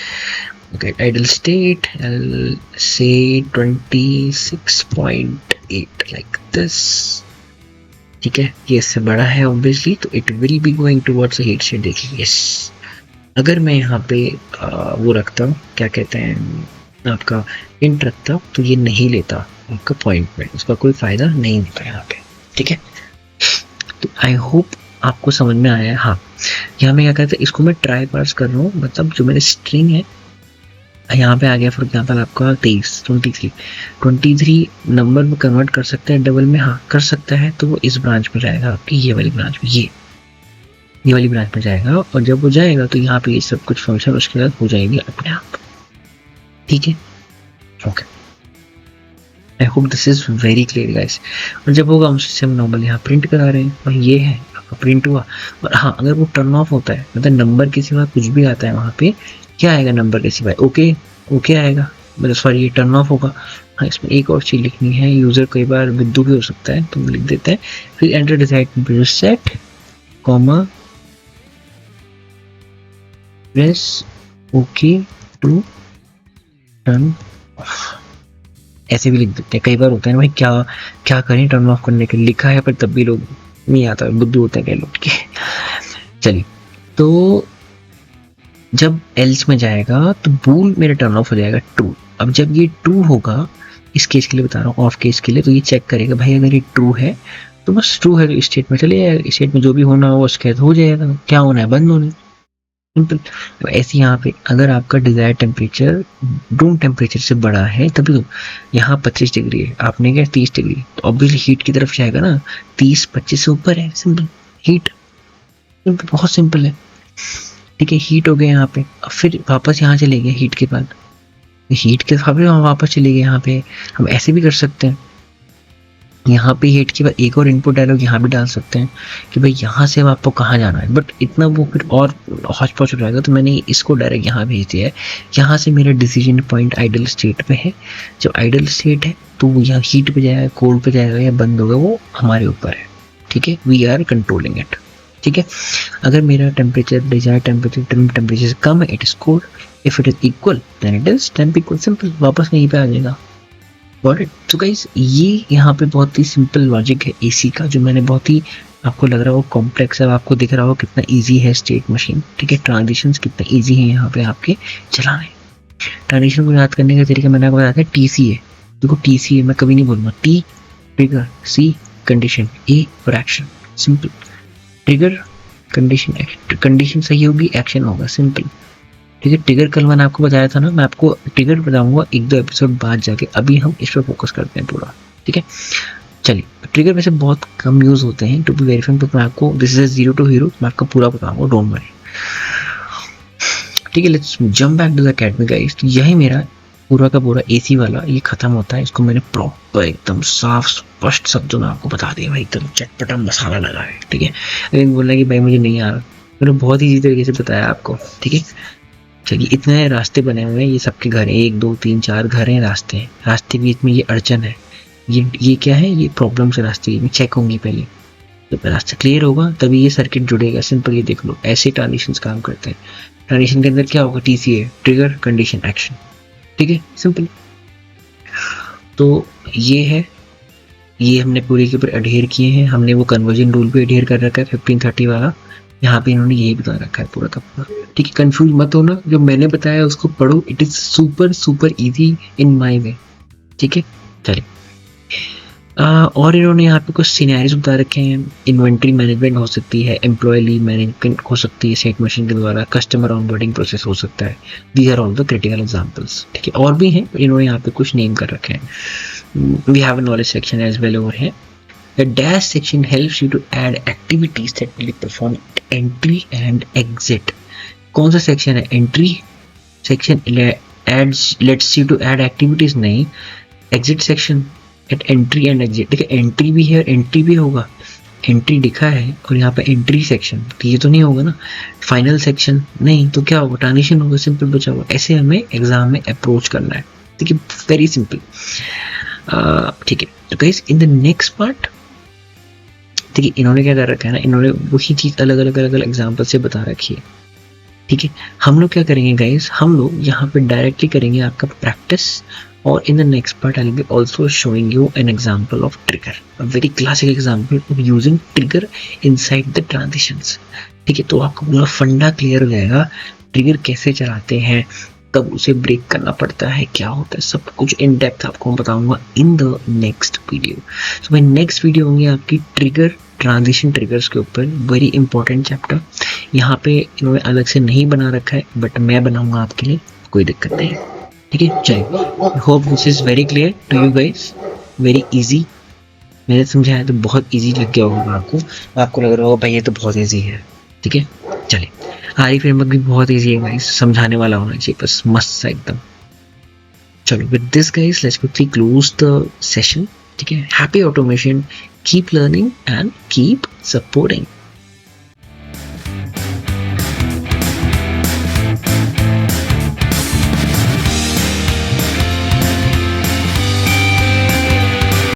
[SPEAKER 1] Okay, idle state I'll say 26.8 like this. ठीक है, ये इससे बड़ा है ऑब्वियसली, तो it will be going towards heat state. देखिए यस, अगर मैं यहाँ पे वो रखता हूँ, क्या कहते हैं आपका इंट रखता हूँ, तो ये नहीं लेता आपका पॉइंट में, उसका कोई फ़ायदा नहीं होता यहाँ पे। ठीक है, तो आई होप आपको समझ में आया है। हाँ, यहाँ मैं क्या कहता है, इसको मैं ट्राई पार्स कर रहा हूँ, मतलब जो मेरे स्ट्रिंग है यहाँ पे आ गया फॉर एग्जाम्पल आपका 23 नंबर में कन्वर्ट कर सकते हैं डबल में, हाँ कर सकता है, तो वो इस ब्रांच में जाएगा आपकी, ये वाली ब्रांच में, ये वाली ब्रांच में जाएगा, और जब वो जाएगा तो यहाँ पे ये सब कुछ फंक्शन उसके साथ हो जाएंगे अपने आप। ठीक है, okay, I hope this is very clear guys. और जब होगा हम नॉर्मल यहाँ प्रिंट करा रहे हैं, और ये है आपका प्रिंट हुआ। और हाँ, अगर वो टर्न ऑफ होता है, मतलब नंबर के सिवा कुछ भी आता है वहाँ पे, क्या आएगा नंबर के सिवाय, ओके ओके आएगा, मतलब सॉरी ये टर्न ऑफ होगा। हाँ, इसमें एक और चीज़ लिखनी है, यूज़र कई बार विद्दू भी हो सकता है, तो लिख देते हैं, फिर enter decide set comma press okay to turn off, ऐसे भी लिख देते हैं। कई बार होता है ना भाई, क्या क्या करें टर्न ऑफ करने के लिए, लिखा है पर तब भी लोग नहीं आता, बुद्धू होते हैं कई लोग के। चलिए, तो जब एल्स में जाएगा तो बूल मेरा टर्न ऑफ हो जाएगा ट्रू। अब जब ये ट्रू होगा, इस केस के लिए बता रहा हूँ, ऑफ केस के लिए, तो ये चेक करेगा भाई अगर ये ट्रू है तो बस ट्रू है, तो स्टेट में चले जाएगा, स्टेट में जो भी होना हो उसके हो जाएगा, क्या होना है बंद होना है, सिंपल। तो ऐसे यहाँ पे अगर आपका डिजायर टेम्परेचर रूम टेम्परेचर से बड़ा है, तभी तो यहाँ 25 डिग्री है, आपने क्या 30 डिग्री, तो ऑब्वियसली हीट की तरफ जाएगा ना, 30-25 से ऊपर है, सिंपल हीट, सिंपल, बहुत सिंपल है। ठीक है, हीट हो गए यहाँ पे, अब फिर वापस यहाँ चले गए हीट के बाद, हीट के बाद हम वापस चले गए यहाँ पे। हम ऐसे भी कर सकते हैं, यहाँ पे हीट के बाद एक और इनपुट डायलॉग यहाँ भी डाल सकते हैं कि भाई यहाँ से अब आपको कहाँ जाना है, बट इतना वो फिर और हौच पौच हो जाएगा, तो मैंने इसको डायरेक्ट यहाँ भेज दिया है। यहाँ से मेरा डिसीजन पॉइंट आइडल स्टेट पे है, जब आइडल स्टेट है तो वो यहाँ हीट पे जाएगा, कोल्ड पे जाएगा या बंद होगा, वो हमारे ऊपर है। ठीक है, वी आर कंट्रोलिंग इट। ठीक है, अगर मेरा टेम्परेचर डिजायर टेम्परेचर से कम है, it is cold, if it is equal then it is temp equal, simple, वापस यहीं पे आ जाएगा। Got it. सो गाइस, ये यहाँ पे बहुत ही सिंपल लॉजिक है एसी का, जो मैंने बहुत ही, आपको लग रहा हो कॉम्प्लेक्स है, आपको दिख रहा हो कितना इजी है स्टेट मशीन। ठीक है, ट्रांजिशंस कितना इजी है यहाँ पे आपके चलाने। ट्रांजिशन को याद करने का तरीका मैंने आपको बताया था, टीसी है, देखो टीसी है, मैं कभी नहीं बोलूँगा, T trigger, C condition, A for action, simple. Trigger condition, condition सही होगी एक्शन होगा, सिंपल। ठीक है, ट्रिगर कल मैंने आपको बताया था ना, मैं आपको ट्रिगर बताऊंगा 1-2 एपिसोड बाद जाके, अभी हम इस पर फोकस करते हैं पूरा। ठीक है, चलिए, ट्रिगर वैसे बहुत कम यूज होते हैं, टू बी वेरी फ्रैंक, तो मैं आपको this is zero to hero, मैं आपको पूरा बताऊंगा, डोंट वरी। ठीक है, let's jump back to the academy guys. तो यही मेरा पूरा का पूरा एसी वाला ये खत्म होता है, इसको मैंने प्रॉपर एकदम साफ स्पष्ट शब्दों में आपको बता दिया भाई, एकदम चटपटा मसाला लगा है। ठीक है, लेकिन बोलना कि भाई मुझे नहीं आ रहा, मैंने बहुत ही इजी तरीके से बताया आपको। ठीक है, चलिए, इतने रास्ते बने हुए हैं, ये सबके घर हैं, 1 2 3 4 घर हैं, रास्ते हैं, रास्ते बीच में ये अड़चन है, ये क्या है, ये प्रॉब्लम से रास्ते में चेक होंगी पहले, जब रास्ता क्लियर होगा तभी ये सर्किट जुड़ेगा, सिंपल। ये देख लो, ऐसे ट्रांजिशंस काम करते हैं। ट्रांजिशन के अंदर क्या होगा, टीसी है, ट्रिगर कंडीशन एक्शन। ठीक है, सिंपल। तो ये है, ये हमने पूरे के ऊपर अडेयर किए हैं, हमने वो कन्वर्जन रूल पे अडेयर कर रखा है 1530 वाला, यहाँ पे इन्होंने यही बता रखा है पूरा का पूरा। ठीक है, कंफ्यूज मत होना, जो मैंने बताया उसको पढ़ो, it is super super easy in my way. ठीक है, चलिए, और इन्होंने यहाँ पे कुछ सिनेरियोस बता रखे हैं, इन्वेंट्री मैनेजमेंट हो सकती है, एम्प्लॉय लीव मैनेजमेंट हो सकती है सेट मशीन के द्वारा, कस्टमर ऑनबोर्डिंग प्रोसेस हो सकता है, these are all the critical examples. ठीक है, और भी हैं, इन्होंने यहाँ पे कुछ नेम कर रखे हैं। We have a knowledge section as well over है। The dash section helps you to add activities that will be performed at entry and exit. कौन सा सेक्शन है, entry section lets you to add activities, नहीं, exit section at entry and exit। देखिए, entry भी है और entry भी होगा, एंट्री दिखा है और यहाँ पे एंट्री सेक्शन, तो ये तो नहीं होगा ना फाइनल सेक्शन, नहीं तो क्या होगा, ट्रांजिशन होगा, सिंपल बचा हुआ। ऐसे हमें एग्जाम में अप्रोच करना है, ठीक है, वेरी सिंपल। ठीक है, तो guys in the next part, देखिए इन्होंने क्या कर रखा है ना, इन्होंने वही चीज़ अलग अलग एग्जाम्पल से बता रखी है, ठीक है। हम लोग क्या करेंगे गाइस, हम लोग यहाँ पे डायरेक्टली करेंगे आपका प्रैक्टिस, और in the next part I will be also showing you an example of trigger, a very classic example of using trigger inside the transitions, ठीक है। तो आपको पूरा फंडा क्लियर हो जाएगा, ट्रिगर कैसे चलाते हैं, कब उसे ब्रेक करना पड़ता है, क्या होता है, सब कुछ इन डेप्थ आपको बताऊंगा इन द नेक्स्ट वीडियो। सो भाई नेक्स्ट वीडियो होंगी आपकी ट्रिगर, ट्रांजिशन ट्रिगर्स के ऊपर, वेरी इंपॉर्टेंट चैप्टर। यहाँ पे इन्होंने अलग से नहीं बना रखा है, बट मैं बनाऊंगा आपके लिए, कोई दिक्कत नहीं, ठीक है। चलिए, hope this is very clear to you guys, very easy. मैंने समझाया तो बहुत इजी लग गया होगा आपको लग रहा होगा भाई ये तो बहुत इजी है, ठीक है। चलिए, आरी फ्रेमवर्क भी बहुत इजी है गाइस, समझाने वाला होना चाहिए बस, मस्त सा एकदम। चलो, with this guys let's quickly close the session, ठीक है। Happy automation, keep learning and keep supporting.